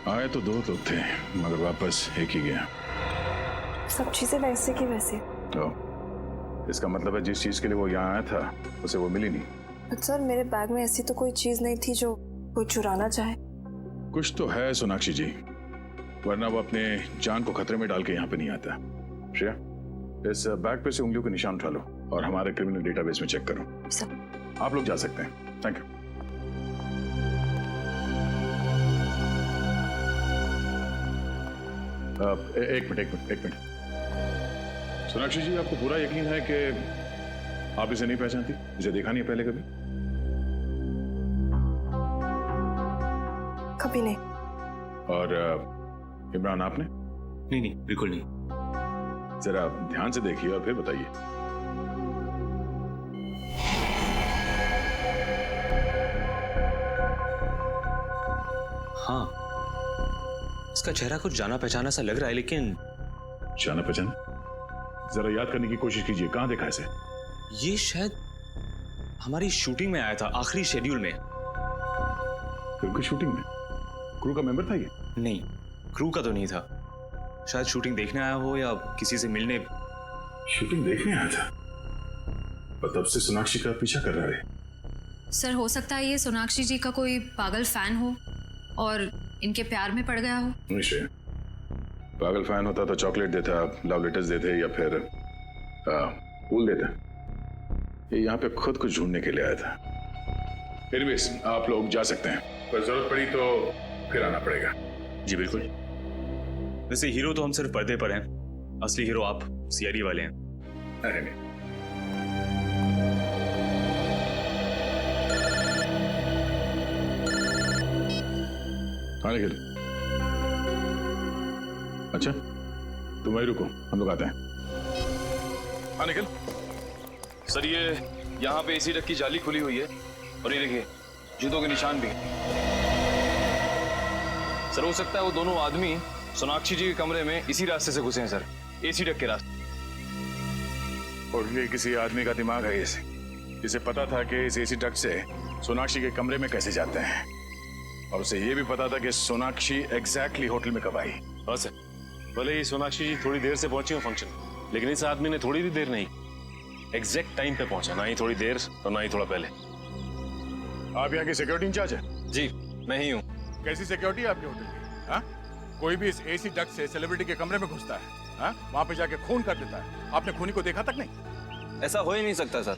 आए तो दो लोग थे मगर वापस एक ही गया। सब चीजें वैसे की वैसे। तो इसका मतलब है जिस चीज के लिए वो यहाँ आया था उसे वो मिली नहीं। बट सर मेरे बैग में ऐसी तो कोई चीज नहीं थी जो कोई चुराना चाहे। कुछ तो है सोनाक्षी जी, वरना वो अपने जान को खतरे में डाल के यहाँ पे नहीं आता। श्रेया, इस बैग पे से उंगलियों के निशान उठा लो और हमारे क्रिमिनल डेटाबेस में चेक करो। सर आप लोग जा सकते हैं। Thank you. एक मिनट। सोनाक्षी जी, आपको पूरा यकीन है कि आप इसे नहीं पहचानती? इसे देखा नहीं है पहले कभी? कभी नहीं। और इमरान आपने? नहीं, बिल्कुल नहीं। जरा ध्यान से देखिए और फिर बताइए। हाँ, इसका चेहरा कुछ जाना पहचाना सा लग रहा है, लेकिन जाना पहचाना? जरा याद करने की कोशिश कीजिए, कहाँ देखा इसे? ये शायद हमारी शूटिंग में आया था, आखिरी शेड्यूल में। फिल्म की शूटिंग में? क्रू का मेंबर था ये? नहीं, क्रू का तो नहीं था। शायद शूटिंग देखने आया हो या किसी से मिलने। शूटिंग देखने आया था और तब से सोनाक्षी का पीछा कर रहा है। सर हो सकता है ये सोनाक्षी जी का कोई पागल फैन हो और इनके प्यार में पड़ गया हो। निश्चय, पागल फैन होता तो चॉकलेट देता, लव लेटर्स देते या फिर फूल देता। ये यहाँ पे खुद कुछ ढूंढने के लिए आया था। एनीवेज, आप लोग जा सकते हैं, पर जरूरत पड़ी तो फिर आना पड़ेगा। जी बिल्कुल। वैसे हीरो तो हम सिर्फ पर्दे पर हैं, असली हीरो आप सीआईडी वाले हैं। अरे नहीं, हाँ निखिल। अच्छा, तुम वहीं रुको, हम लोग आते हैं। हाँ निखिल सर, ये यहाँ पे एसी डक की जाली खुली हुई है और ये देखिए जूतों के निशान भी हैं। सर हो सकता है वो दोनों आदमी सोनाक्षी जी के कमरे में इसी रास्ते से घुसे हैं सर, एसी डक के रास्ते। और ये किसी आदमी का दिमाग है इसे, जिसे पता था कि इस एसी डक से सोनाक्षी के कमरे में कैसे जाते हैं, और उसे ये भी पता था कि सोनाक्षी एग्जैक्टली होटल में कब आई। हाँ सर, भले ही सोनाक्षी जी थोड़ी देर से पहुंची हो फंक्शन, लेकिन इस आदमी ने थोड़ी भी देर नहीं, एग्जैक्ट टाइम पे पहुंचा, ना ही थोड़ी देर और ना ही थोड़ा पहले। आप यहाँ की सिक्योरिटी इंचार्ज है? जी मैं ही हूँ। कैसी सिक्योरिटी है आपके होटल की? हाँ, कोई भी इस एसी डक से सेलिब्रिटी के कमरे में घुसता है, हाँ, वहाँ पे जाके खून कर देता है। आपने खूनी को देखा तक नहीं? ऐसा हो ही नहीं सकता सर,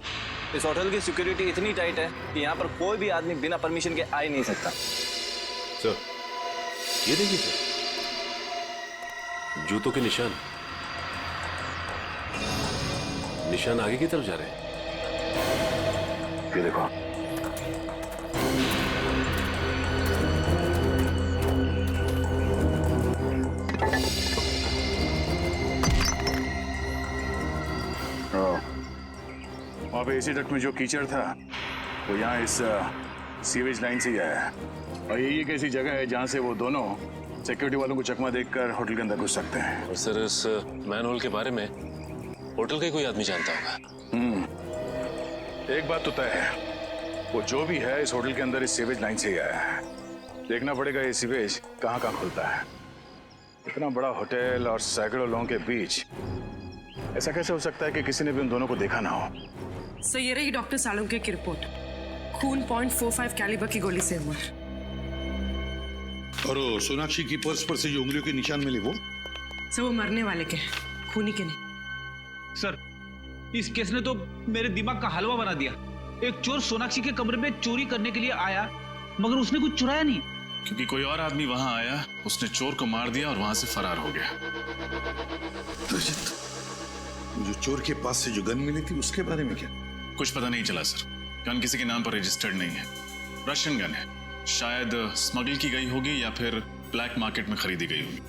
इस होटल की सिक्योरिटी इतनी टाइट है कि यहाँ पर कोई भी आदमी बिना परमिशन के आ ही नहीं सकता। सर ये देखिए सर, जूतों के निशान आगे की तरफ जा रहे हैं। ये देखो, वहाँ पे एसी डक्ट में जो कीचड़ था वो यहाँ इस सीवेज लाइन से ही आया है, और ये एक ऐसी जगह है जहाँ से वो दोनों सिक्योरिटी वालों को चकमा देखकर होटल के अंदर घुस सकते हैं। और सर इस मैनहोल के बारे में होटल का कोई आदमी जानता होगा। एक बात तो तय है, वो जो भी है इस होटल के अंदर इस सीवेज लाइन से ही आया है। देखना पड़ेगा ये सीवेज कहाँ कहाँ खुलता है। इतना बड़ा होटल और सैकड़ों लोगों के बीच ऐसा कैसे हो सकता है कि किसी ने भी उन दोनों को देखा ना हो? सर ये रही डॉक्टर सालुंके की रिपोर्ट, खून .45 कैलिबर की गोली से हुआ। और सोनाक्षी की पर्स पर से जो उंगलियों के निशान मिले वो? सर वो मरने वाले के, खूनी के नहीं। सर इस केस ने तो मेरे दिमाग का हलवा बना दिया। एक चोर सोनाक्षी के कमरे में चोरी करने के लिए आया, मगर उसने कुछ चुराया नहीं, क्योंकि कोई और आदमी वहां आया, उसने चोर को मार दिया और वहां से फरार हो गया। जो चोर के पास से जो गन मिली थी उसके बारे में क्या? कुछ पता नहीं चला सर, गन किसी के नाम पर रजिस्टर्ड नहीं है। रशियन गन है, शायद स्मगल की गई होगी या फिर ब्लैक मार्केट में खरीदी गई होगी।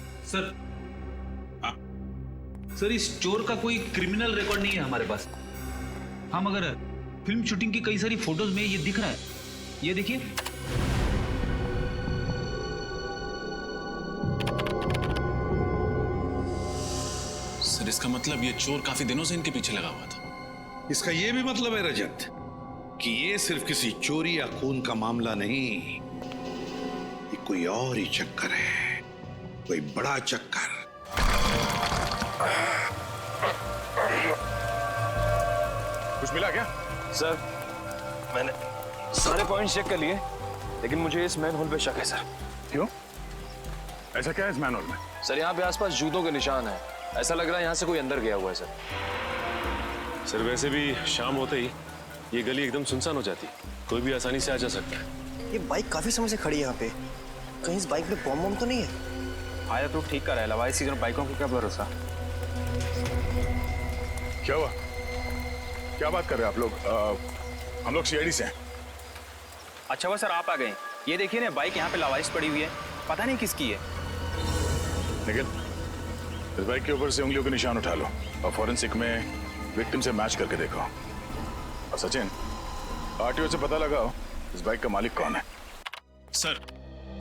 सर इस चोर का कोई क्रिमिनल रिकॉर्ड नहीं है हमारे पास। हाँ मगर फिल्म शूटिंग की कई सारी फोटोज में ये दिख रहा है, ये देखिए। सर इसका मतलब ये चोर काफी दिनों से इनके पीछे लगा हुआ था। इसका ये भी मतलब है रजत कि ये सिर्फ किसी चोरी या खून का मामला नहीं, ये कोई और ही चक्कर है, कोई बड़ा चक्कर। कुछ मिला क्या? सर मैंने सारे पॉइंट्स चेक कर लिए, लेकिन मुझे इस मैन होल पे शक है सर। क्यों? ऐसा क्या है इस मैनहोल में? सर यहाँ पे आसपास जूतों के निशान है, ऐसा लग रहा है यहाँ से कोई अंदर गया हुआ है सर। सर वैसे भी शाम होते ही ये गली एकदम सुनसान हो जाती, कोई भी आसानी से आ जा सकता है। ये बाइक काफी समय से खड़ी है यहाँ पे, कहीं इस बाइक में बॉम्ब तो नहीं है? आया तो ठीक कर रहा है, सीजन बाइकों को क्या भरोसा। क्या हुआ? क्या बात कर रहे हैं आप लोग? हम लोग सीआईडी से हैं। अच्छा हुआ सर आप आ गए। ये देखिए ना, बाइक यहाँ पे लावारिस पड़ी हुई है, पता नहीं किसकी है। लेकिन इस बाइक के ऊपर से उंगलियों के निशान उठा लो और फॉरेंसिक में विक्टिम से मैच करके देखो। और सचिन, आरटीओ से पता लगाओ इस बाइक का मालिक कौन है। सर,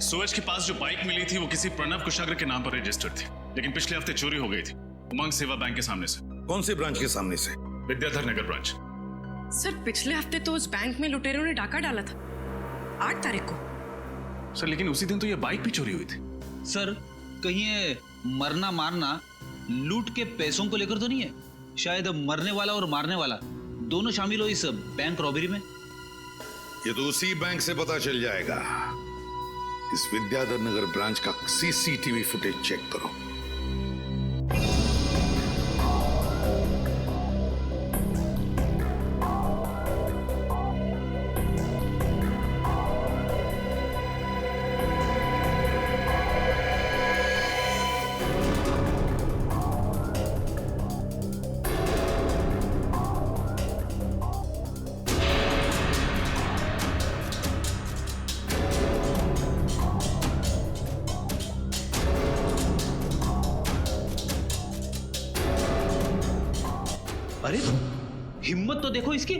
सूरज के पास जो बाइक मिली थी वो किसी प्रणव कुशाग्र के नाम पर रजिस्टर्ड थी, लेकिन पिछले हफ्ते चोरी हो गई थी उमंग सेवा बैंक के सामने से। कौन से ब्रांच के सामने से? विद्याधर नगर ब्रांच। सर पिछले हफ्ते तो उस बैंक में लुटेरों ने डाका डाला था, 8 तारीख को। सर लेकिन उसी दिन तो ये बाइक भी चोरी हुई थी। सर कहीं ये मरना मारना लूट के पैसों को लेकर तो नहीं है? शायद मरने वाला और मारने वाला दोनों शामिल हो इस बैंक रॉबरी में। ये तो उसी बैंक से पता चल जाएगा। इस विद्याधर नगर ब्रांच का सीसीटीवी फुटेज चेक करो। अरे हिम्मत तो देखो इसकी,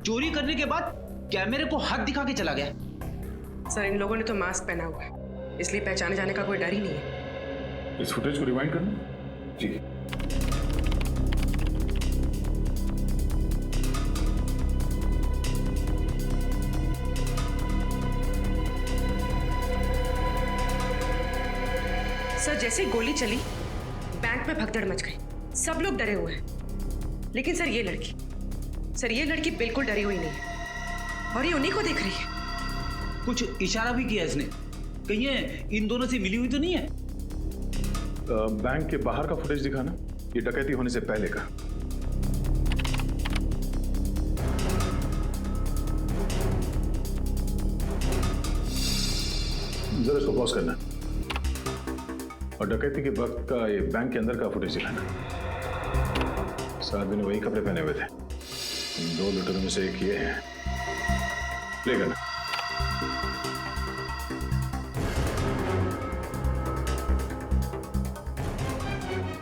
चोरी करने के बाद कैमरे को हाथ दिखा के चला गया। सर इन लोगों ने तो मास्क पहना हुआ है, इसलिए पहचाने जाने का कोई डर ही नहीं है। इस फुटेज को रिवाइंड करना। जी। सर जैसे ही गोली चली, बैंक में भगदड़ मच गई, सब लोग डरे हुए हैं। लेकिन सर ये लड़की बिल्कुल डरी हुई नहीं है और ये उन्हीं को देख रही है। कुछ इशारा भी किया इसने, कहीं ये इन दोनों से मिली हुई तो नहीं है? बैंक के बाहर का फुटेज दिखाना, ये डकैती होने से पहले का। जरा इसको पॉज करना और डकैती के वक्त का ये बैंक के अंदर का फुटेज दिखाना। इस आदमी ने वही कपड़े पहने हुए थे। इन 2 लुटेरों में से एक ये है। प्ले करना।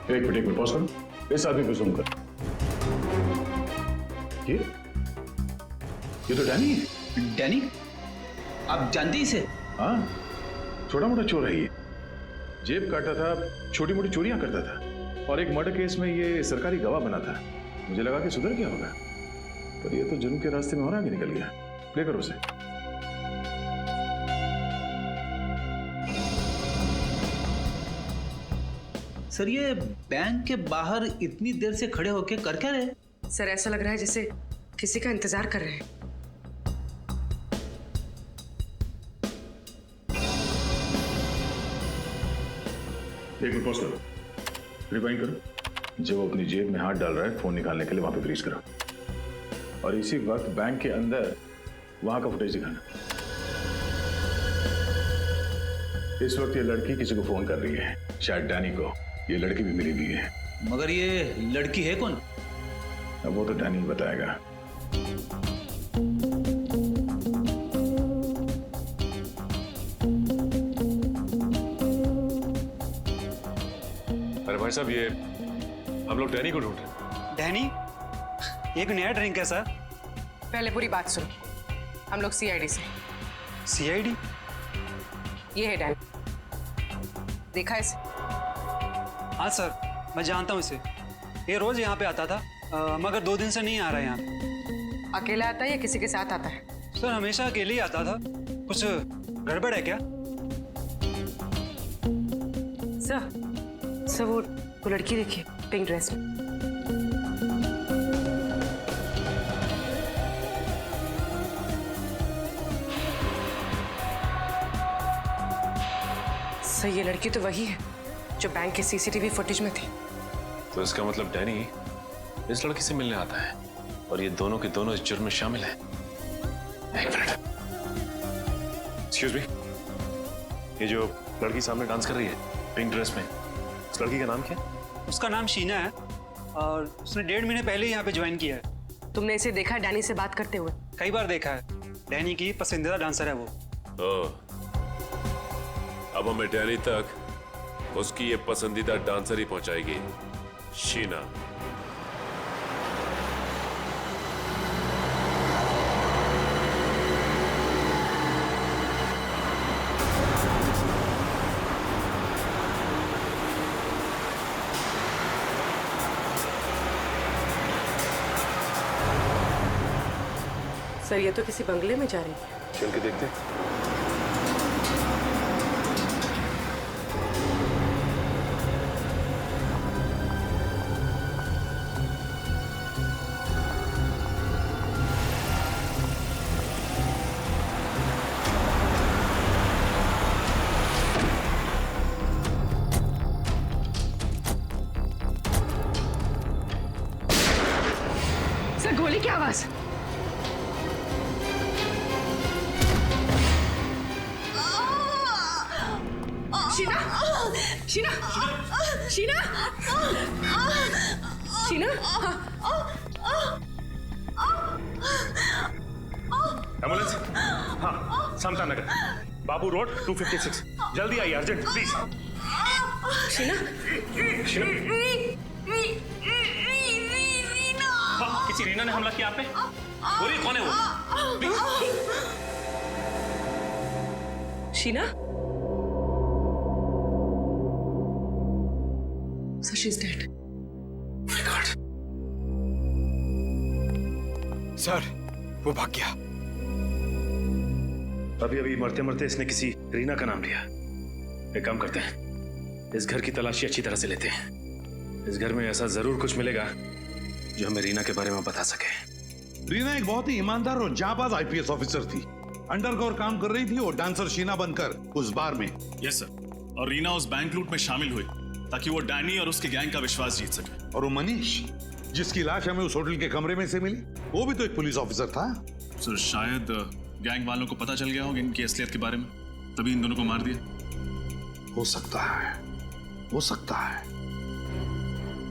एक मिनट पॉज करो, इस आदमी को जूम कर। ये तो डैनी है। डैनी? आप जानते इसे? हाँ, छोटा मोटा चोर है ये। जेब काटता था, छोटी मोटी चोरियां करता था और एक मर्डर केस में ये सरकारी गवाह बना था। मुझे लगा कि सुधर गया होगा, पर ये तो जुर्म के रास्ते में और आगे निकल गया। प्ले करो उसे। सर ये बैंक के बाहर इतनी देर से खड़े होके कर क्या रहे? सर ऐसा लग रहा है जैसे किसी का इंतजार कर रहे हैं। एक मिनट पॉज करो, रिवाइंड करो। जब वो अपनी जेब में हाथ डाल रहा है फोन निकालने के लिए, वहां पे फ्रीज करो और इसी वक्त बैंक के अंदर वहां का फुटेज दिखाना। इस वक्त ये लड़की किसी को फोन कर रही है, शायद डैनी को। ये लड़की भी मिली हुई है। मगर ये लड़की है कौन? अब वो तो डैनी ही बताएगा। अरे भाई साहब, ये हम लोग डैनी को ढूंढ रहे हैं। डैनी एक नया ड्रिंक है सर। पहले पूरी बात सुनो, हम लोग सीआईडी से। सीआईडी? ये है डैनी, देखा इसे? हाँ सर, मैं जानता हूँ इसे। ये रोज यहाँ पे आता था, मगर 2 दिन से नहीं आ रहा है यहाँ पे। अकेला आता है या किसी के साथ आता है? सर हमेशा अकेले ही आता था। कुछ गड़बड़ है क्या? सर वो लड़की देखिए पिंक ड्रेस में। सर ये लड़की तो वही है जो बैंक के सीसीटीवी फुटेज में थी। तो इसका मतलब डैनी इस लड़की से मिलने आता है और ये दोनों के दोनों इस जुर्म में शामिल हैं। एक मिनट, एक्सक्यूज मी, ये जो लड़की सामने डांस कर रही है पिंक ड्रेस में, उस लड़की का नाम क्या है? उसका नाम शीना है और उसने 1.5 महीने पहले यहाँ पे ज्वाइन किया है। तुमने इसे देखा डैनी से बात करते हुए? कई बार देखा है। डैनी की पसंदीदा डांसर है वो। अब हमें डैनी तक उसकी ये पसंदीदा डांसर ही पहुंचाएगी, शीना। सर ये तो किसी बंगले में जा रही है। चल के देखते हैं। सर गोली की आवाज। शीना, शीना, शीना, शीना। एम्बुलेंस, हाँ, समता नगर, बाबू रोड 256, जल्दी आइए, अर्जेंट प्लीज। शीना, शीना, हाँ, किसी रीना ने हमला किया आप पे? बोलिए कौन है वो? Please. Sheena, so she's dead. My God. Sir वो भाग गया। अभी अभी मरते मरते इसने किसी रीना का नाम लिया। एक काम करते हैं, इस घर की तलाशी अच्छी तरह से लेते हैं। इस घर में ऐसा जरूर कुछ मिलेगा जो हमें रीना के बारे में बता सके। रीना एक बहुत ही ईमानदार और जाबाज आईपीएस ऑफिसर थी। अंडरकवर काम कर रही थी और डांसर शीना बनकर उस बार में। यस सर, और रीना उस बैंक लूट में शामिल हुई ताकि वो डैनी और उसके गैंग का विश्वास जीत सके। और वो मनीष जिसकी लाश हमें उस होटल के कमरे में से मिली, वो भी तो एक पुलिस ऑफिसर था। सर शायद गैंग वालों को पता चल गया होगा इनकी असलियत के बारे में, तभी इन दोनों को मार दिया। हो सकता है, हो सकता है।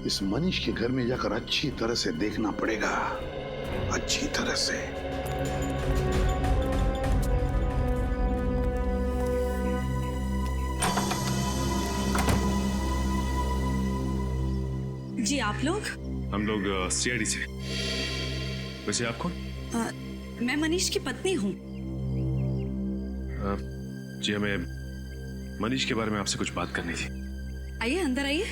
इस मनीष के घर में जाकर अच्छी तरह से देखना पड़ेगा, अच्छी तरह से। जी आप लोग? हम लोग सीआईडी से। वैसे आप कौन? मैं मनीष की पत्नी हूँ। जी हमें मनीष के बारे में आपसे कुछ बात करनी थी। आइए अंदर आइए।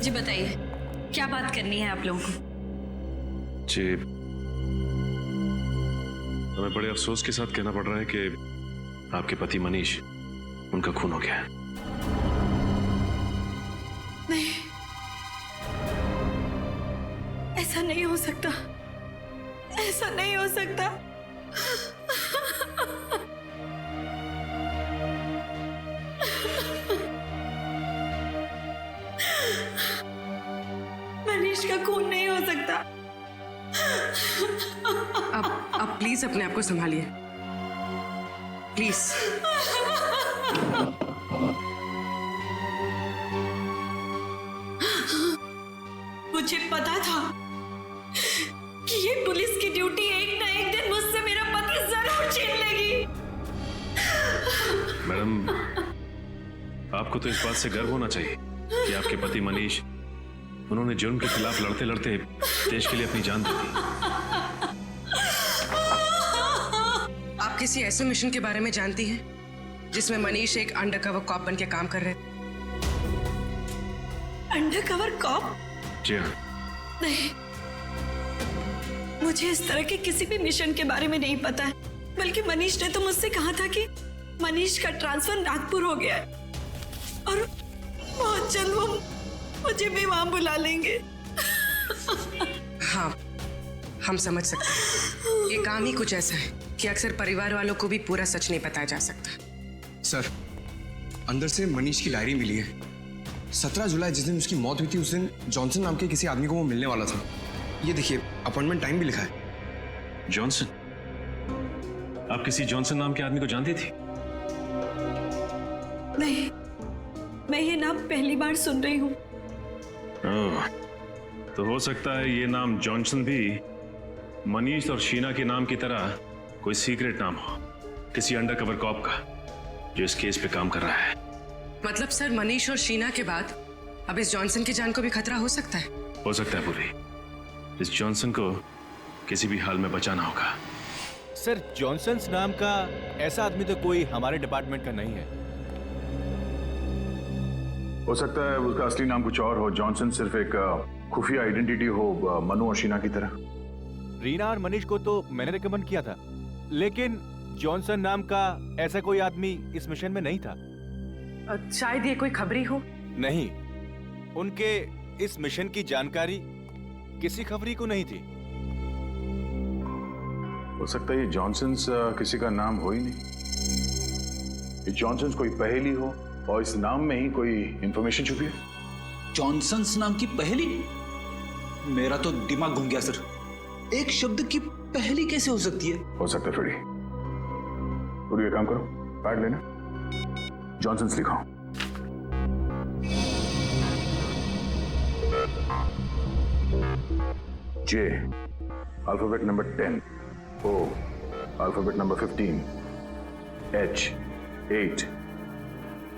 जी बताइए क्या बात करनी है आप लोगों को? जी हमें बड़े अफसोस के साथ कहना पड़ रहा है कि आपके पति मनीष, उनका खून हो गया है। नहीं, ऐसा नहीं हो सकता, ऐसा नहीं हो सकता। मनीष का खून नहीं हो सकता। अब प्लीज अपने आप को संभालिए, प्लीज। मुझे पता था कि ये पुलिस की ड्यूटी एक ना एक दिन मुझसे मेरा पति जरूर छीन लेगी। मैडम, आपको तो इस बात से गर्व होना चाहिए कि आपके पति मनीष, उन्होंने जुर्म के खिलाफ लड़ते लड़ते देश के लिए अपनी जान दी थी। आप किसी ऐसे मिशन के बारे में जानती हैं जिसमें मनीष एक अंडरकवर कॉप बन के काम कर रहे थे? Undercover corp? जी हाँ। नहीं, मुझे इस तरह के किसी भी मिशन के बारे में नहीं पता है। बल्कि मनीष ने तो मुझसे कहा था कि मनीष का ट्रांसफर नागपुर हो गया है और बहुत जल्द वो मुझे भी वहां बुला लेंगे। हाँ, हम समझ सकते हैं। ये काम ही कुछ ऐसा है कि अक्सर परिवार वालों को भी पूरा सच नहीं बताया जा सकता। सर, अंदर से मनीष की डायरी मिली है। 17 जुलाई जिस दिन उसकी मौत हुई थी उस दिन जॉनसन नाम के किसी आदमी को वो मिलने वाला था। ये देखिए, अपॉइंटमेंट टाइम भी लिखा है। जॉनसन? आप किसी जॉनसन नाम के आदमी को जानती थी? नहीं, मैं ये नाम पहली बार सुन रही हूँ। ओह, तो हो सकता है ये नाम जॉनसन भी मनीष और शीना के नाम की तरह कोई सीक्रेट नाम हो, किसी अंडरकवर कॉप का जो इस केस पे काम कर रहा है। मतलब सर, मनीष और शीना के बाद अब इस जॉनसन की जान को भी खतरा हो सकता है। हो सकता है पूरी। इस जॉनसन को किसी भी हाल में बचाना होगा। सर, जॉनसन नाम का ऐसा आदमी तो कोई हमारे डिपार्टमेंट का नहीं है। हो सकता है उसका असली नाम कुछ और हो। जॉनसन सिर्फ एक खुफिया आइडेंटिटी हो, मनु और शीना की तरह। रीना और मनीष को तो मैंने रिकमेंड किया था, लेकिन जॉनसन नाम का ऐसा कोई आदमी इस मिशन में नहीं था। शायद ये कोई खबरी हो। नहीं, उनके इस मिशन की जानकारी किसी खबरी को नहीं थी। हो सकता है ये जॉनसन किसी का नाम हो ही नहीं। ये जॉनसन कोई पहेली हो और इस नाम में ही कोई इंफॉर्मेशन छुपी है। जॉनसन नाम की पहेली? मेरा तो दिमाग घूम गया सर। एक शब्द की पहेली कैसे हो सकती है? हो सकता है फ्रेडी। पूरी काम करो, पैड लेना, Johnson लिखाओ। J, alphabet number 10. O, alphabet number 15. H, 8.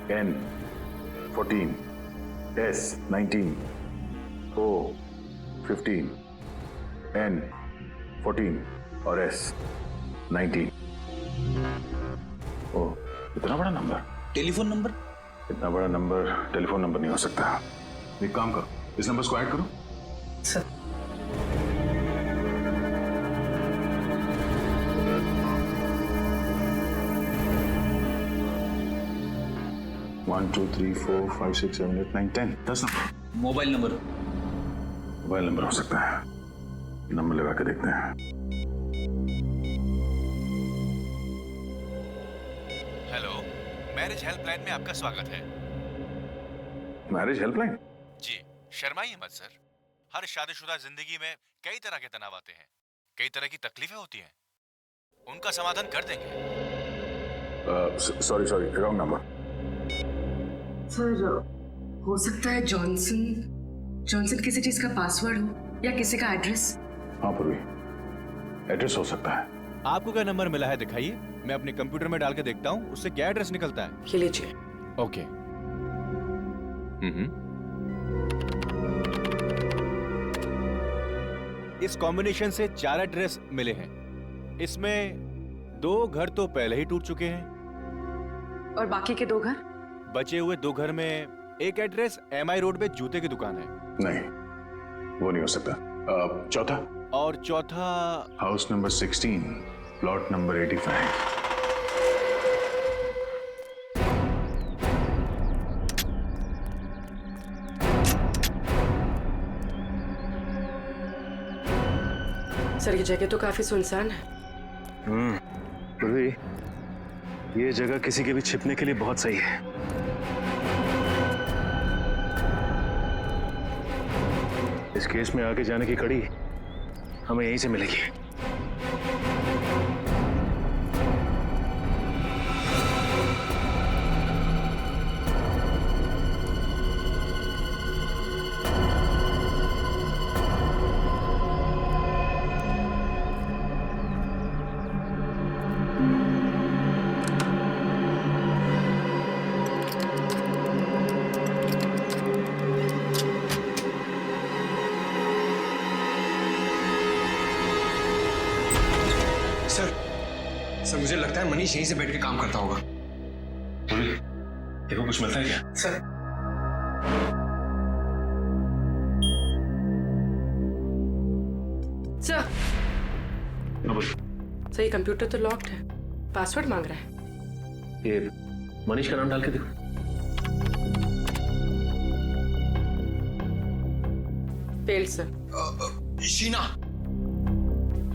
N, 14. S, 19. O, 15. N, 14. और S, 19. ओ, इतना बड़ा नंबर? Telephone number? इतना बड़ा नंबर टेलीफोन नंबर नहीं हो सकता। एक काम करो, इस नंबर को ऐड करो। Sir, 1 2 3 4 5 6 7 8 9 10 10 number. Mobile number? Mobile number हो सकता है। नंबर लगा के देखते हैं। हेलो, मैरिज हेल्पलाइन में आपका स्वागत है। Marriage helpline? जी, शर्माइए मत सर। हर शादीशुदा जिंदगी में कई तरह के तनाव आते हैं, कई तरह की तकलीफें होती हैं। उनका समाधान कर देंगे। Sorry, wrong number. सर, हो सकता है जॉनसन किसी चीज का पासवर्ड हो या किसी का एड्रेस। हाँ पूर्वी, एड्रेस हो सकता है। आपको क्या नंबर मिला है दिखाइए, मैं अपने कंप्यूटर में डाल के देखता हूँ उससे क्या एड्रेस निकलता है। ये लीजिए। ओके। इस कॉम्बिनेशन से 4 एड्रेस मिले हैं। इसमें 2 घर तो पहले ही टूट चुके हैं। और बाकी के 2 घर? बचे हुए 2 घर में एक एड्रेस MI रोड पे जूते की दुकान है। नहीं, वो नहीं हो सकता। चौथा? और चौथा house number 16, plot number 85। Sir, ये जगह तो काफी सुनसान है। पूर्वी, ये जगह किसी के भी छिपने के लिए बहुत सही है। इस केस में आगे जाने की कड़ी हमें यहीं से मिलेगी। सर, मुझे लगता है मनीष यहीं से बैठ के काम करता होगा। देखो कुछ मिलता है क्या? सर, सर, ये कंप्यूटर तो लॉक्ड है। पासवर्ड मांग रहा है। ये मनीष का नाम डाल के देखो। Failed sir. शीना।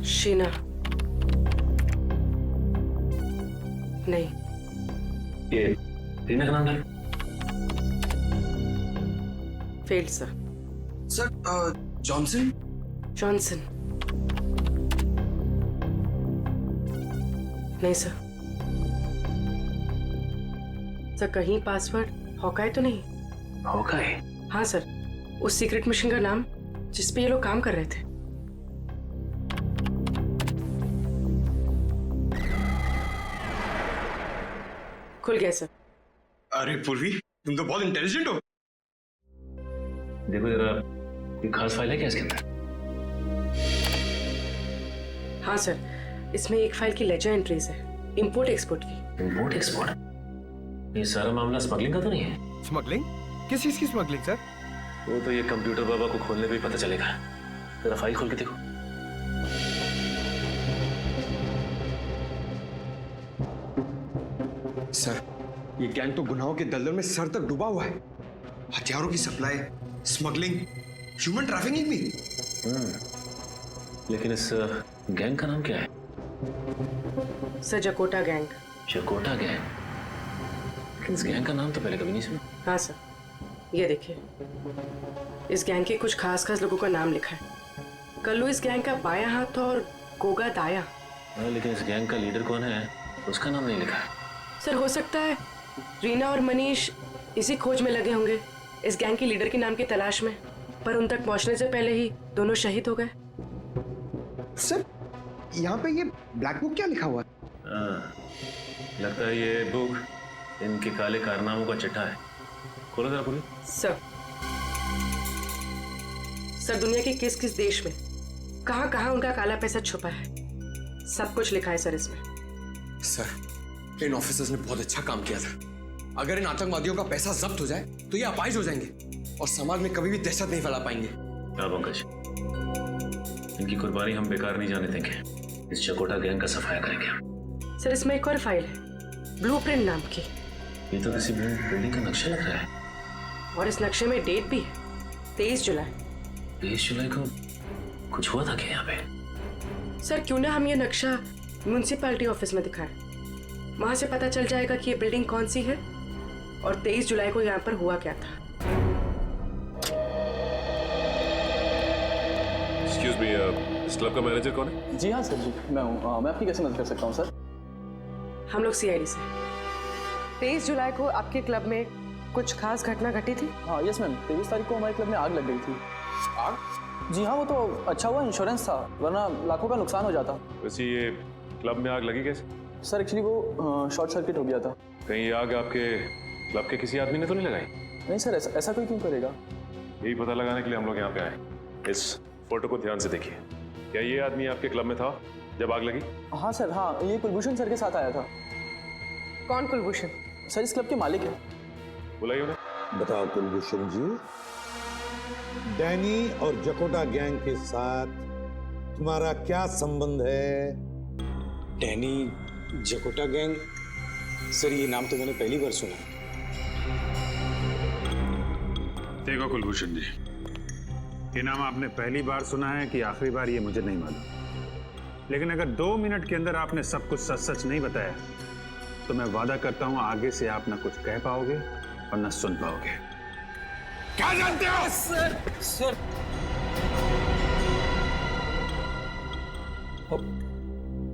शीना नहीं। ये रीना का नाम डालो। Failed sir. Sir Johnson. Johnson नहीं सर। सर कहीं पासवर्ड हॉकाई तो नहीं? हॉकाई? हाँ सर, उस सीक्रेट मिशन का नाम जिस पे ये लोग काम कर रहे थे। खुल गया सर। अरे पूर्वी, तुम तो बहुत इंटेलिजेंट हो। देखो जरा, कोई खास फाइल है क्या इसके अंदर? हाँ सर, इसमें एक फाइल की लेजर एंट्रीज है, इंपोर्ट एक्सपोर्ट की। Import export? ये सारा मामला स्मगलिंग का तो नहीं है? स्मगलिंग? किस चीज की स्मगलिंग सर? वो तो ये कंप्यूटर बाबा को खोलने पे ही पता चलेगा। जरा फाइल खोल के देखो। सर, ये गैंग तो गुनाहों के दलदल में सर तक डूबा हुआ है। हथियारों की सप्लाई, स्मगलिंग, ह्यूमन ट्रैफिकिंग भी। लेकिन इस गैंग का नाम क्या है? Sir Jakota gang. Jakota gang? लेकिन इस गैंग का नाम तो पहले कभी नहीं सुना। हाँ सर, ये देखिए, इस गैंग के कुछ खास खास लोगों का नाम लिखा है। कल्लू इस गैंग का बायां हाथ और गोगा दाया। लेकिन इस गैंग का लीडर कौन है उसका नाम नहीं लिखा है। सर हो सकता है रीना और मनीष इसी खोज में लगे होंगे, इस गैंग के लीडर के नाम की तलाश में, पर उन तक पहुंचने से पहले ही दोनों शहीद हो गए। सर, यहाँ पे ये ब्लैक बुक क्या लिखा हुआ है? लगता है ये बुक इनके काले कारनामों का चिट्ठा है। खोलो जरा पूरी। सर दुनिया के किस किस देश में कहाँ कहाँ उनका काला पैसा छुपा है, सब कुछ लिखा है सर इसमें। सर, इन ऑफिसर्स ने बहुत अच्छा काम किया था। अगर इन आतंकवादियों का पैसा जब्त हो जाए तो ये अपाहिज हो जाएंगे और समाज में कभी भी दहशत नहीं फैला पाएंगे। पंकज, इनकी कुर्बानी हम बेकार नहीं जाने देंगे। इस चकोटा गैंग का सफाया करेंगे। सर इसमें एक और फाइल है, ब्लूप्रिंट नाम की। ये तो किसी बिल्डिंग का नक्शा लग रहा है। और इस नक्शे में डेट भी है, 23 जुलाई। 23 जुलाई को कुछ हुआ था क्या यहाँ पे? सर क्यों ना हम ये नक्शा म्युनिसिपैलिटी ऑफिस में दिखाएं, वहां से पता चल जाएगा कि ये बिल्डिंग कौन सी है और 23 जुलाई को यहाँ पर हुआ क्या था। एक्सक्यूज मी, इस क्लब का मैनेजर कौन है? जी हाँ सर जी, मैं हूँ। मैं आपकी कैसे मदद कर सकता हूँ सर? हम लोग CID से। 23 जुलाई को आपके क्लब में कुछ खास घटना घटी थी? हाँ यस मैम, 23 तारीख को हमारे क्लब में आग लग गई थी। आग? जी हाँ, वो तो अच्छा हुआ इंश्योरेंस था, वरना लाखों का नुकसान हो जाता। वैसे ये क्लब में आग लगी कैसे? सर एक्चुअली वो शॉर्ट सर्किट हो गया था। कहीं ये आग आपके क्लब के किसी आदमी ने तो नहीं लगाई? नहीं सर, ऐसा कोई क्यों करेगा? यही पता लगाने के लिए हम लोग यहाँ पे आए। इस फोटो को ध्यान से देखिए। क्या ये आदमी आपके क्लब में था जब आग लगी? हाँ सर, हाँ, ये कुलभूषण सर के साथ आया था। कौन कुलभूषण? सर इस क्लब के मालिक है। बुलाइए उन्हें। बताओ कुलभूषण जी, डैनी और जकोटा गैंग के साथ तुम्हारा क्या संबंध है? Danny, जकोटा gang? सर ये नाम तो मैंने पहली बार सुना। देखो कुलभूषण जी, ये नाम आपने पहली बार सुना है कि आखिरी बार, ये मुझे नहीं मालूम। लेकिन अगर 2 मिनट के अंदर आपने सब कुछ सच सच नहीं बताया तो मैं वादा करता हूं आगे से आप ना कुछ कह पाओगे और ना सुन पाओगे। क्या जानते हो? सर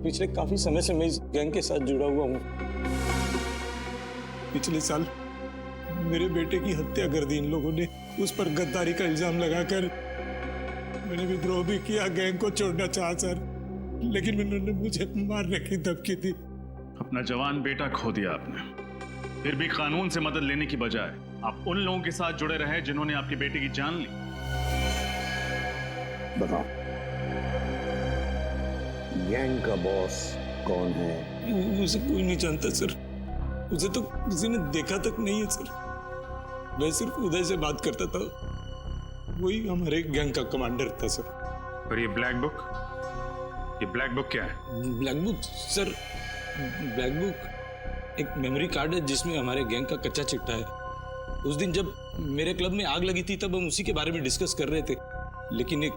पिछले काफी समय से मैं इस गैंग के साथ जुड़ा हुआ हूँ। पिछले साल मेरे बेटे की हत्या कर दी इन लोगों ने। उस पर गद्दारी का इल्जाम लगाकर मैंने विद्रोह भी किया, गैंग को छोड़ना चाहा सर, लेकिन उन्होंने मुझे मारने की धमकी दी। अपना जवान बेटा खो दिया आपने, फिर भी कानून से मदद लेने की बजाय आप उन लोगों के साथ जुड़े रहे जिन्होंने आपके बेटे की जान ली। बताओ, गैंग का बॉस कौन है? उसे कोई नहीं जानता सर, उसे तो किसी ने देखा तक नहीं है सर। मैं सिर्फ उदय से बात करता था, वही हमारे गैंग का कमांडर था सर। और ये ब्लैक बुक क्या है? Black book sir, black book एक मेमोरी कार्ड है जिसमें हमारे गैंग का कच्चा चिट्ठा है। उस दिन जब मेरे क्लब में आग लगी थी तब हम उसी के बारे में डिस्कस कर रहे थे, लेकिन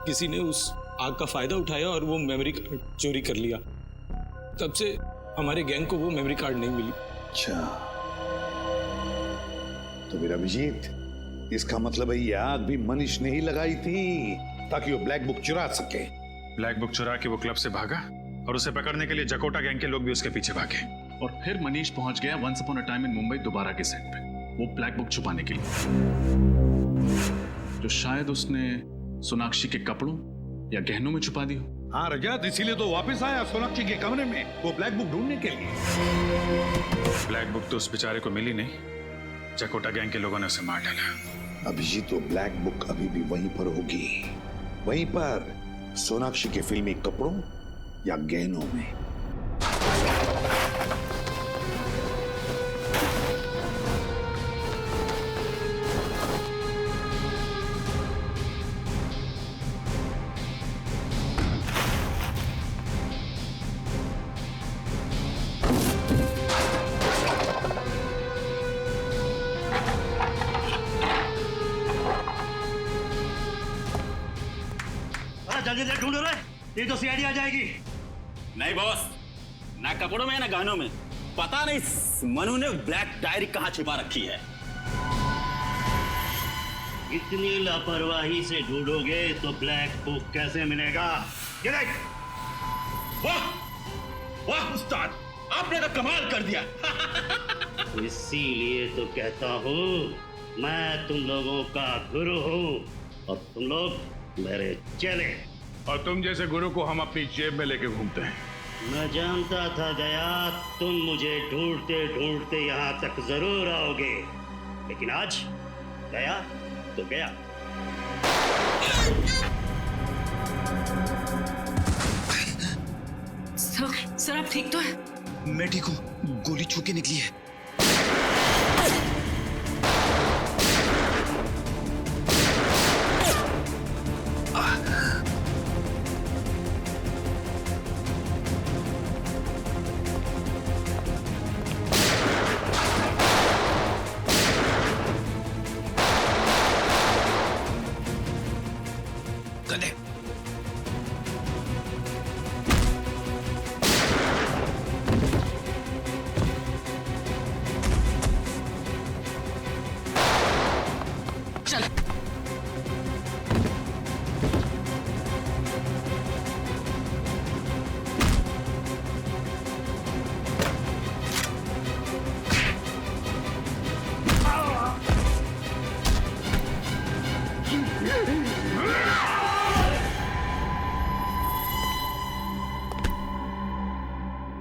किसी ने उस आग का फायदा उठाया और वो मेमोरी कार्ड चोरी कर लिया। तब से हमारे गैंग को वो मेमोरी कार्ड नहीं मिली। अच्छा, तो मेरा अभिजीत, इसका मतलब है ये आग भी मनीष ने ही लगाई थी ताकि वो ब्लैक बुक चुरा सके। ब्लैक बुक चुरा के वो क्लब से भागा और उसे पकड़ने के लिए जकोटा गैंग के लोग भी उसके पीछे भागे। और फिर मनीष पहुंच गया once upon a time in Mumbai Dobaara के सेट पे, वो ब्लैक बुक छुपाने के लिए, जो शायद उसने सोनाक्षी के कपड़ों या गहनों में छुपा दी हो। हाँ रजत, इसीलिए तो वापस आया सोनाक्षी के कमरे में वो ब्लैक बुक ढूंढने के लिए। ब्लैक बुक तो उस बेचारे को मिली नहीं, जकोटा गैंग के लोगों ने उसे मार डाला। अभिजीत, तो ब्लैक बुक अभी भी वहीं पर होगी, वहीं पर सोनाक्षी के फिल्मी कपड़ों या गहनों में। जल्दी से ढूंढो रे, ये तो सीआईडी आ जाएगी। नहीं बॉस, ना कपड़ों में ना गहनों में, पता नहीं मनु ने ब्लैक डायरी कहां छिपा रखी है। इतनी लापरवाही से ढूंढोगे तो ब्लैक बुक कैसे मिलेगा? ये देख, वाह वाह उस्ताद, आपने तो कमाल कर दिया। इसीलिए तो कहता हूँ मैं तुम लोगों का गुरु हूँ और तुम लोग मेरे चेले। और तुम जैसे गुरु को हम अपनी जेब में लेके घूमते हैं। मैं जानता था गया तुम मुझे ढूंढते ढूंढते यहाँ तक जरूर आओगे, लेकिन आज गया तो गया। सर आप ठीक तो है? मैं ठीक हूँ, गोली छू के निकली है।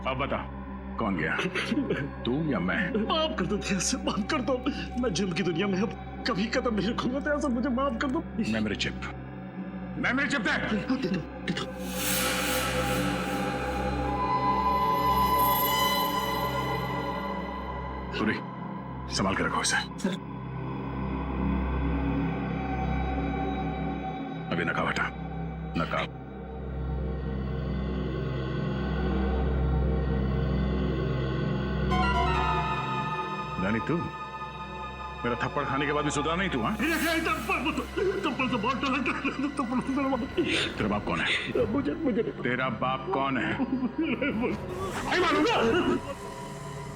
अब बता, कौन गया, तू या मैं? माफ कर दो भैया, माफ कर दो। मैं जुल्म की दुनिया में अब कभी कदम नहीं रखूंगा, तो ऐसा मुझे माफ कर दो। मेमोरी चिप, मेमोरी चिप दे। दे दो। सूरी, संभाल के रखो इसे। अभी नकाब हटा, नकाब। रानी, तू मेरा थप्पड़ खाने के बाद भी सुधरा नहीं तू? हाँ, तेरा बाप कौन है? मुझे तेरा बाप कौन है? नहीं मालूंगा।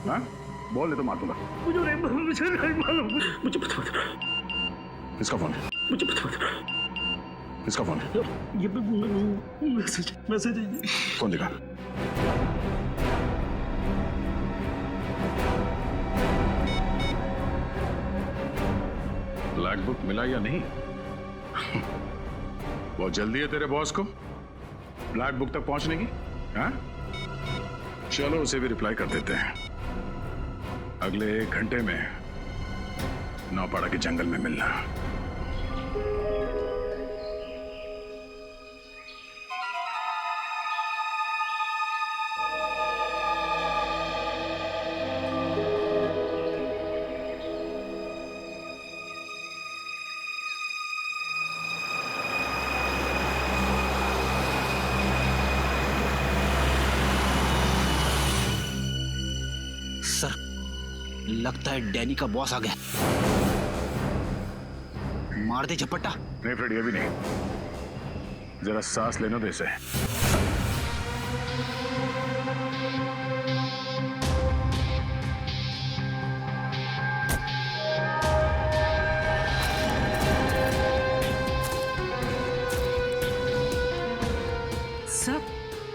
हाँ, बोल दे तो मार दूंगा। मुझे नहीं मालूम। मुझे पता किसका फोन है? मुझे पता किसका फोन है? ये मैसेज है। फोन दिखा। ब्लैक बुक मिला या नहीं? बहुत जल्दी है तेरे बॉस को ब्लैक बुक तक पहुंचने की। हाँ, चलो उसे भी रिप्लाई कर देते हैं। अगले 1 घंटे में नौपाड़ा के जंगल में मिलना। लगता है डैनी का बॉस आ गया। मार दे झपट्टा। नहीं फ्रेडी, अभी नहीं, जरा सांस लेने दे इसे।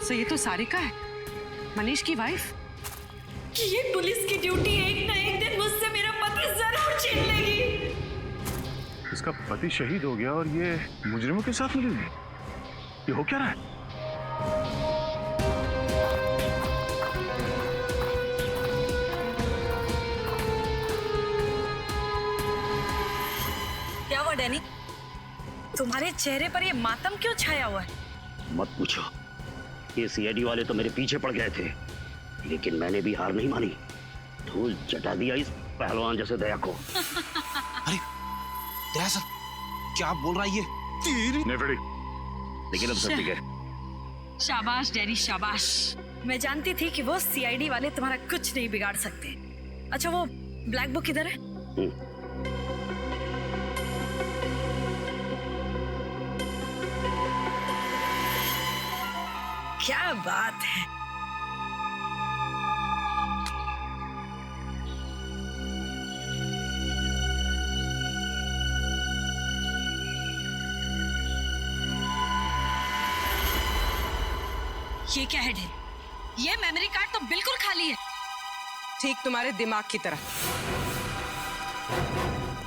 सर ये तो सारिका है, मनीष की वाइफ। ये पुलिस की ड्यूटी एक ना एक दिन मुझसे मेरा पति जरूर छीन लेगी। इसका पति शहीद हो गया और ये मुजरिमों के साथ मिली। ये हो क्या रहा है? क्या हुआ डैनी? तुम्हारे चेहरे पर ये मातम क्यों छाया हुआ है? मत पूछो, ये सीआईडी वाले तो मेरे पीछे पड़ गए थे, लेकिन मैंने भी हार नहीं मानी। धूल चटा दिया इस पहलवान जैसे दया को। अरे दया सर, क्या बोल रहा है ये? नहीं फ्रेडी, लेकिन अब सब ठीक है। शाबाश डैनी शाबाश। मैं जानती थी कि वो सीआईडी वाले तुम्हारा कुछ नहीं बिगाड़ सकते। अच्छा वो ब्लैक बुक किधर है? क्या बात है। ये क्या है ढेर? ये मेमोरी कार्ड तो बिल्कुल खाली है। ठीक तुम्हारे दिमाग की तरह।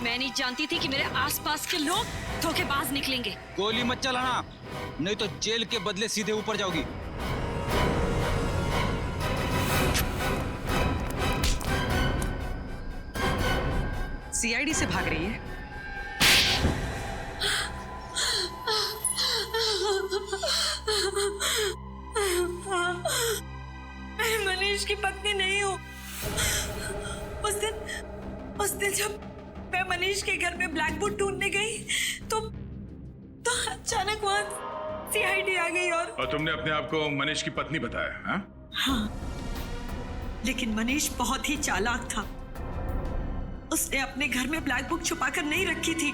मैं नहीं जानती थी कि मेरे आसपास के लोग धोखेबाज निकलेंगे। गोली मत चलाना, नहीं तो जेल के बदले सीधे ऊपर जाओगी। सीआईडी से भाग रही है। मैं मनीष की पत्नी नहीं हूँ। उस दिन जब मैं मनीष के घर में ब्लैक बुक ढूंढने गई तो अचानक वहां सीआईडी आ गई और तुमने अपने आप को मनीष की पत्नी बताया? हाँ, लेकिन मनीष बहुत ही चालाक था। उसने अपने घर में ब्लैक बुक छुपाकर नहीं रखी थी।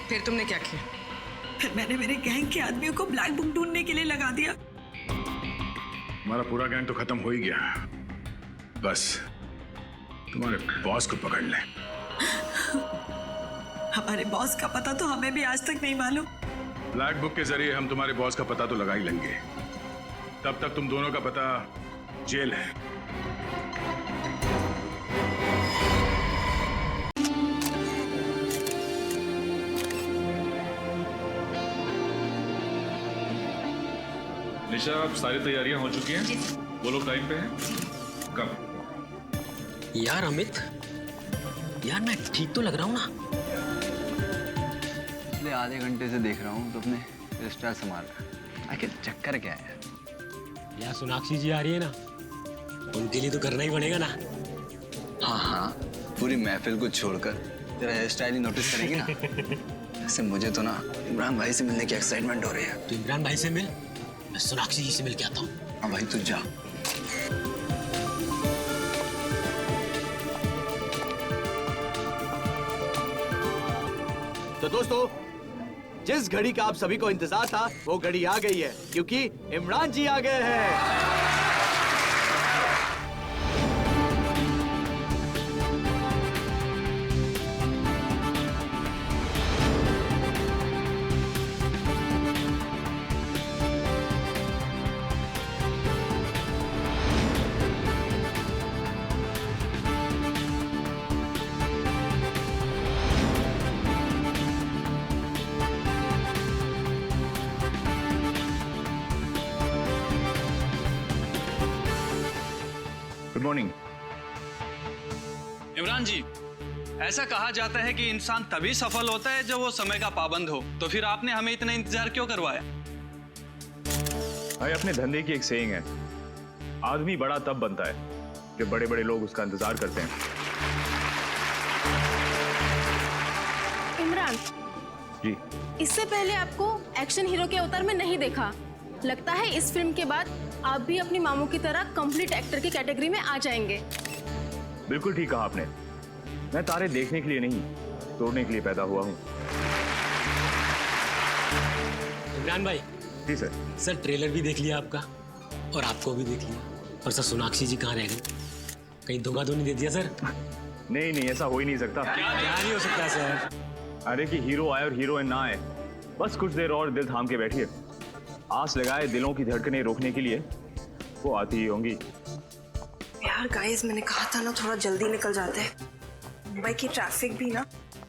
फिर तुमने क्या किया? फिर मैंने मेरे गैंग के आदमियों को ब्लैक बुक ढूंढने के लिए लगा दिया। हमारा पूरा गैंग तो खत्म हो ही गया, बस तुम्हारे बॉस को पकड़ ले। हमारे बॉस का पता तो हमें भी आज तक नहीं मालूम। ब्लैक बुक के जरिए हम तुम्हारे बॉस का पता तो लगा ही लेंगे। तब तक तुम दोनों का पता जेल है। निशा, अब सारी तैयारियां हो चुकी हैं? वो लोग टाइम पे हैं? कब? यार अमित, यार मैं ठीक तो लग रहा हूँ ना? पिछले आधे घंटे से देख रहा हूँ तो अपने रिश्ता संभाल रहा है। आखिर चक्कर क्या है? यार सोनाक्षी जी आ रही है ना, उनके लिए तो करना ही पड़ेगा ना। हाँ, पूरी महफिल को छोड़कर तेरा हेयर स्टाइल ही नोटिस करेंगे ना। ऐसे मुझे तो ना इमरान भाई से मिलने की एक्साइटमेंट हो रही है। तो इमरान भाई से मिल, मैं सोनाक्षी जी से मिल के आता हूँ। हाँ भाई, तू जा। तो दोस्तों, जिस घड़ी का आप सभी को इंतजार था वो घड़ी आ गई है, क्योंकि इमरान जी आ गए हैं। Good morning. इमरान जी, ऐसा कहा जाता है कि इंसान तभी सफल होता है जब वो समय का पाबंद हो। तो फिर आपने हमें इतना इंतजार क्यों करवाया? भाई, अपने धंधे की एक सेइंग है, आदमी बड़ा तब बनता है जब बड़े बड़े लोग उसका इंतजार करते हैं। इमरान जी, इससे पहले आपको एक्शन हीरो के अवतार में नहीं देखा। लगता है इस फिल्म के बाद आप भी अपनी मामू की तरह कंप्लीट एक्टर की कैटेगरी में आ जाएंगे। बिल्कुल ठीक कहा आपने। मैं तारे देखने के लिए नहीं, तोड़ने के लिए पैदा हुआ हूँ। इमरान भाई। जी सर। सर ट्रेलर भी देख लिया आपका और आपको भी देख लिया, और सर सोनाक्षी जी कहाँ रह गई? कहीं धोखा तो नहीं दे दिया सर? नहीं नहीं, ऐसा हो ही नहीं सकता। क्या नहीं हो सकता सर? अरे कि हीरो आए और हीरोइन ना आए, बस कुछ देर और दिल थाम के बैठिए। आस लगाए दिलों की धड़कनें रोकने के लिए वो आती ही होंगी। यार गाइस, मैंने कहा था ना थोड़ा जल्दी निकल जाते। मुंबई की ट्रैफिक भी ना।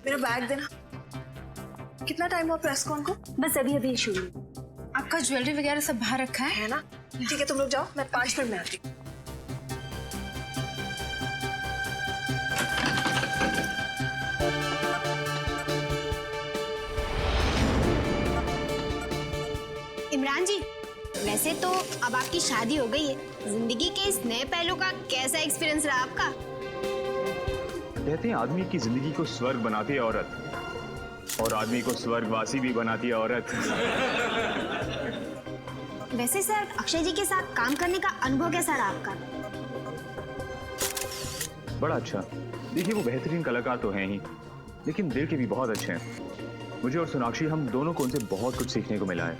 मेरा बैग देना। कितना टाइम हुआ प्रेस कॉन को? बस अभी अभी शुरू। आपका ज्वेलरी वगैरह सब बाहर रखा है ना? ठीक है, तुम लोग जाओ, मैं 5 मिनट में आती हूँ। इमरान जी, वैसे तो अब आपकी शादी हो गई है, जिंदगी के इस नए पहलू का कैसा एक्सपीरियंस रहा आपका? कहते हैं आदमी की जिंदगी को स्वर्ग बनाती है औरत, और आदमी को स्वर्गवासी भी बनाती है औरत। वैसे सर, अक्षय जी के साथ काम करने का अनुभव कैसा रहा आपका? बड़ा अच्छा। देखिए, वो बेहतरीन कलाकार तो हैं ही, लेकिन दिल के भी बहुत अच्छे हैं। मुझे और सोनाक्षी, हम दोनों को उनसे बहुत कुछ सीखने को मिला है।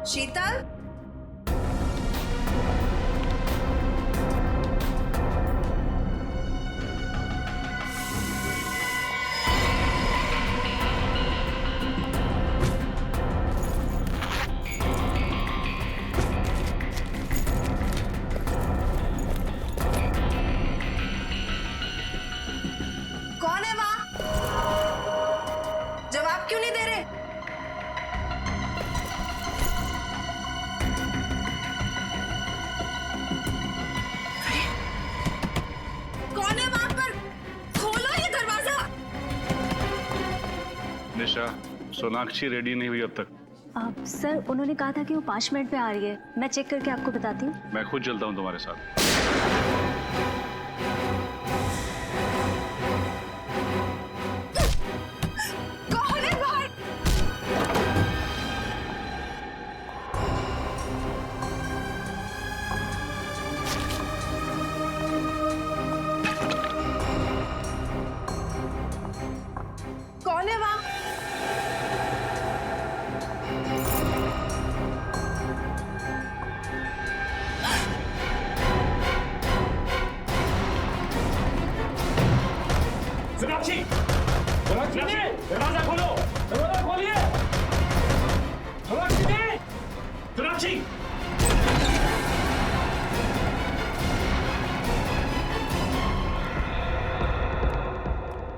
शीतल, कौन है वहां? जवाब क्यों नहीं दे रहे? कौन है वहां पर? खोलो ये दरवाजा। निशा, सोनाक्षी रेडी नहीं हुई अब तक। सर, उन्होंने कहा था कि वो 5 मिनट में आ रही है। मैं चेक करके आपको बताती हूँ। मैं खुद चलता हूँ तुम्हारे साथ। कौन है बाहर? कौन है वहां? सोनाक्षी, सोनाक्षी जी, दरवाजा खोलो, दरवाजा खोलिए। सोनाक्षी जी, सोनाक्षी।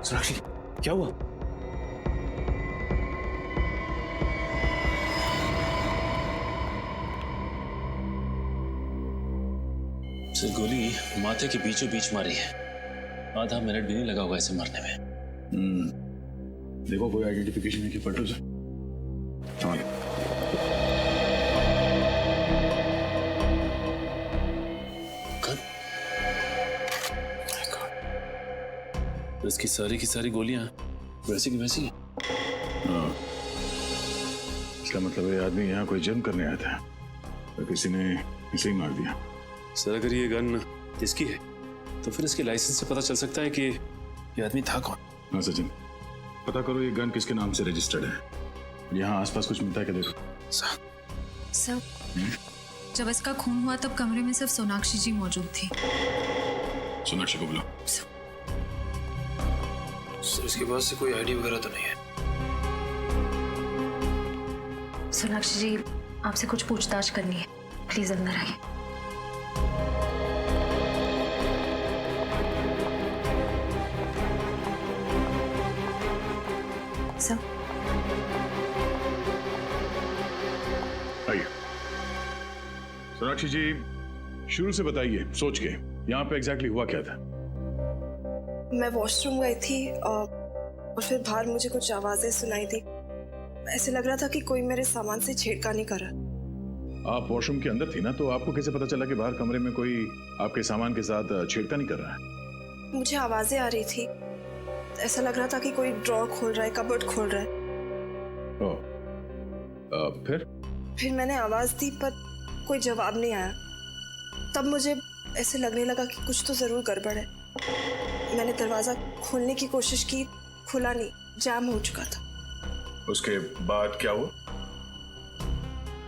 सोनाक्षी, क्या हुआ? सर, गोली माथे के बीचों बीच मारी है। आधा मिनट भी नहीं लगा होगा इसे मरने में। देखो कोई आइडेंटिफिकेशन है कि फोटो से? हाँ। तो इसकी सारी की सारी गोलियां वैसी की वैसी। हाँ। इसका मतलब ये आदमी यहाँ कोई जंग करने आया था, तो किसी ने इसे ही मार दिया। सर, अगर ये गन इसकी है तो फिर इसके लाइसेंस से पता चल सकता है कि ये आदमी था कौन। हाँ सचिन, पता करो ये गन किसके नाम से रजिस्टर्ड है। यहाँ आसपास कुछ मिलता है क्या? देखो सर, जब इसका खून हुआ तब कमरे में सिर्फ सोनाक्षी जी मौजूद थी। सोनाक्षी को बुलाओ। सर, इसके पास से कोई आईडी वगैरह तो नहीं है? सोनाक्षी जी, आपसे कुछ पूछताछ करनी है, प्लीज अंदर आइए। सर, आइए। सोनाक्षी जी, शुरू से बताइए, सोच के यहाँ पे एग्जैक्टली हुआ क्या था? मैं वॉशरूम गई थी और फिर बाहर मुझे कुछ आवाजें सुनाई दी। ऐसे लग रहा था कि कोई मेरे सामान से छेड़खानी कर रहा। आप वॉशरूम के अंदर थी ना, तो आपको कैसे पता चला कि बाहर कमरे में कोई आपके सामान के साथ छेड़खानी कर रहा है? मुझे आवाजें आ रही थी, ऐसा लग रहा था कि कोई ड्रॉर खोल रहा है, कबर्ड खोल रहा है। फिर मैंने आवाज दी पर कोई जवाब नहीं आया। तब मुझे ऐसे लगने लगा कि कुछ तो जरूर गड़बड़ है। मैंने दरवाजा खोलने की कोशिश की, खुला नहीं, जाम हो चुका था। उसके बाद क्या हुआ?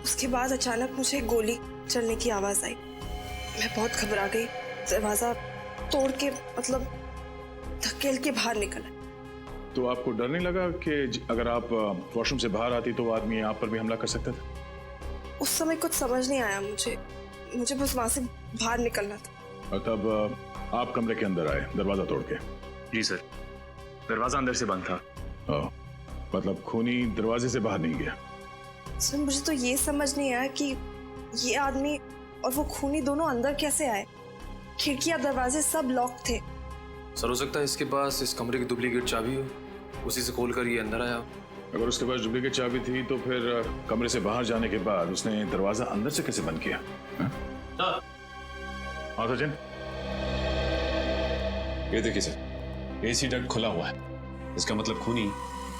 उसके बाद अचानक मुझे गोली चलने की आवाज आई। मैं बहुत घबरा गई, दरवाजा तोड़ के मतलब धकेल के बाहर निकला। तो आपको डर नहीं लगा कि अगर आप वॉशरूम से बाहर आती तो वो आदमी आप पर भी हमला कर सकता था? उस समय कुछ समझ नहीं आया मुझे बस वहां से बाहर निकलना था। और तब आप कमरे के अंदर आए दरवाजा तोड़ के? जी सर, दरवाजा अंदर से बंद था। मतलब खूनी दरवाजे से बाहर नहीं गया? सर मुझे तो ये समझ नहीं आया कि ये आदमी और वो खूनी दोनों अंदर कैसे आए। खिड़कियां दरवाजे सब लॉक थे। सर हो सकता है इसके पास इस कमरे की डुप्लीकेट चाबी हो, उसी से खोल कर ये अंदर आया। अगर उसके पास डुप्लीकेट चाबी थी तो फिर कमरे से बाहर जाने के बाद उसने दरवाजा अंदर से कैसे बंद किया? हाँ सचिन, ये देखिए सर, एसी डक्ट खुला हुआ है। इसका मतलब खूनी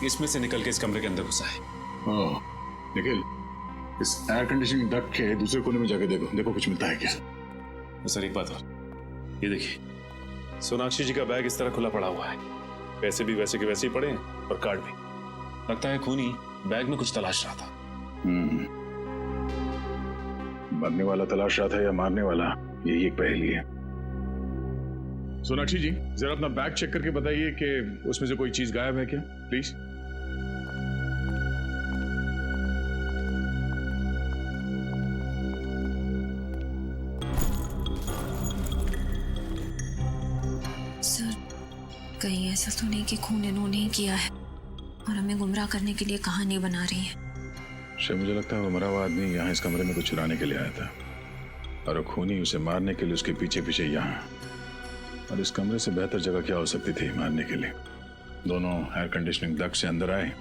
इसमें से निकल के इस कमरे के अंदर घुसा है। निखिल, इस एयर कंडीशनिंग डक्ट के दूसरे कोने में जाके देखो कुछ मिलता है क्या? सर एक बात और, ये देखिए सोनाक्षी जी का बैग इस तरह खुला पड़ा हुआ है। पैसे भी वैसे के वैसे ही पड़े हैं और कार्ड भी। लगता है खूनी बैग में कुछ तलाश रहा था। मरने वाला तलाश रहा था या मारने वाला, यही एक पहेली है। सोनाक्षी जी, जरा अपना बैग चेक करके बताइए कि उसमें से कोई चीज गायब है क्या, प्लीज। सर, कहीं ऐसा तो नहीं कि खून इन्होंने ही किया है और हमें गुमराह करने के लिए कहानी बना रही है? शायद मुझे लगता है वो मरा हुआ आदमी यहाँ इस कमरे में कुछ चुराने के लिए आया था और खूनी उसे मारने के लिए उसके पीछे पीछे यहाँ। और इस कमरे से बेहतर जगह क्या हो सकती थी मारने के लिए? दोनों एयर कंडीशनिंग डक्ट से अंदर आए